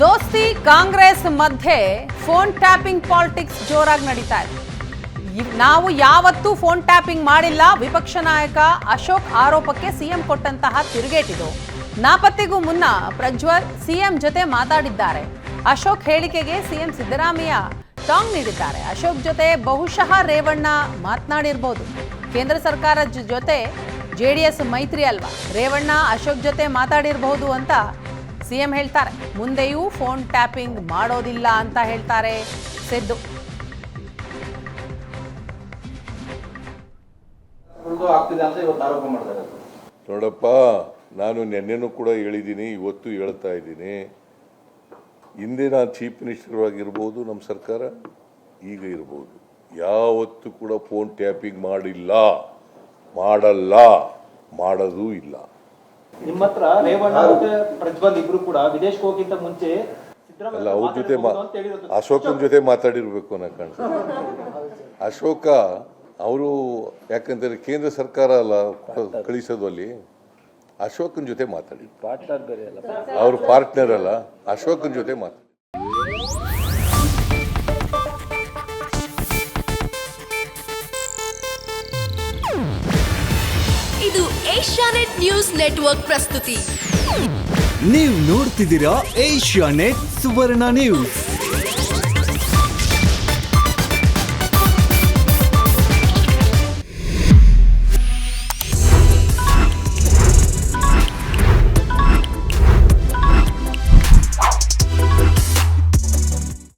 ದೋಸ್ತಿ ಕಾಂಗ್ರೆಸ್ ಮಧ್ಯೆ phone tapping politics ಜೋರಾಗಿ ನಡೀತಾ ಇದೆ. ನಾವು ಯಾವತ್ತೂ ಫೋನ್ ಟ್ಯಾಪಿಂಗ್ ಮಾಡಿಲ್ಲ ವಿಪಕ್ಷ ನಾಯಕ ಅಶೋಕ್ ಆರೋಪಕ್ಕೆ ಸಿಎಂ ಕೊಟ್ಟಂತಹ ತಿರುಗೇಟಿದು. ನಾಪತ್ತೆಗೂ ಮುನ್ನ ಪ್ರಜ್ವಲ್ ಸಿಎಂ ಜೊತೆ ಮಾತಾಡಿದ್ದಾರೆ. ಅಶೋಕ್ ಹೇಳಿಕೆಗೆ ಸಿಎಂ ಸಿದ್ದರಾಮಯ್ಯ ಟಾಂಗ್ ನೀಡಿದ್ದಾರೆ. ಅಶೋಕ್ ಜೊತೆ ಬಹುಶಃ ರೇವಣ್ಣ ಮಾತನಾಡಿರ್ಬೋದು. ಕೇಂದ್ರ ಸರ್ಕಾರ ಜೊತೆ ಜೆಡಿಎಸ್ ಮೈತ್ರಿ ಅಲ್ವಾ, ರೇವಣ್ಣ ಅಶೋಕ್ ಜೊತೆ ಮಾತಾಡಿರಬಹುದು ಅಂತ ಸಿಎಂ ಹೇಳ್ತಾರೆ. ಮುಂದೆಯೂ ಫೋನ್ ಟ್ಯಾಪಿಂಗ್ ಮಾಡೋದಿಲ್ಲ ಅಂತ ಹೇಳ್ತಾರೆ ಸಿದ್ದು. ನೋಡಪ್ಪ, ನಾನು ನಿನ್ನೆನೂ ಕೂಡ ಹೇಳಿದ್ದೀನಿ, ಇವತ್ತು ಹೇಳ್ತಾ ಇದ್ದೀನಿ. ಹಿಂದೆ ನಾನು ಚೀಫ್ ಮಿನಿಸ್ಟರ್ ಆಗಿರ್ಬೋದು, ನಮ್ಮ ಸರ್ಕಾರ ಈಗ ಇರ್ಬೋದು, ಯಾವತ್ತೂ ಕೂಡ ಫೋನ್ ಟ್ಯಾಪಿಂಗ್ ಮಾಡಿಲ್ಲ, ಮಾಡಲ್ಲ, ಮಾಡೋದೂ ಇಲ್ಲ. ನಿಮ್ಮ ಹತ್ರ ರೇವಣ್ಣ ಮತ್ತೆ ಪ್ರಜ್ವಲ್ ಇಬ್ರು ಕೂಡ ವಿದೇಶಕ್ಕೆ ಹೋಗಿಂತ ಮುಂಚೆ ಅಲ್ಲ, ಅವ್ರ ಜೊತೆ ಅಶೋಕನ ಜೊತೆ ಮಾತಾಡಿರ್ಬೇಕು ಅನ್ನೋ ಕಾಣಿಸುತ್ತೆ. ಅಶೋಕ ಅವರು ಯಾಕಂದ್ರೆ ಕೇಂದ್ರ ಸರ್ಕಾರ ಅಲ್ಲ ಕಳಿಸೋದು, ಅಲ್ಲಿ ಅಶೋಕನ ಜೊತೆ ಮಾತಾಡಿ, ಅವ್ರ ಪಾರ್ಟ್ನರ್ ಅಲ್ಲ, ಅಶೋಕನ ಜೊತೆ ಮಾತಾಡಿ. ಇದು ಏಷ್ಯಾನೆಟ್ ನ್ಯೂಸ್ ನೆಟ್ವರ್ಕ್ ಪ್ರಸ್ತುತಿ. ನೀವು ನೋಡ್ತಿದ್ದೀರಾ ಏಷ್ಯಾನೆಟ್ ಸುವರ್ಣ ನ್ಯೂಸ್.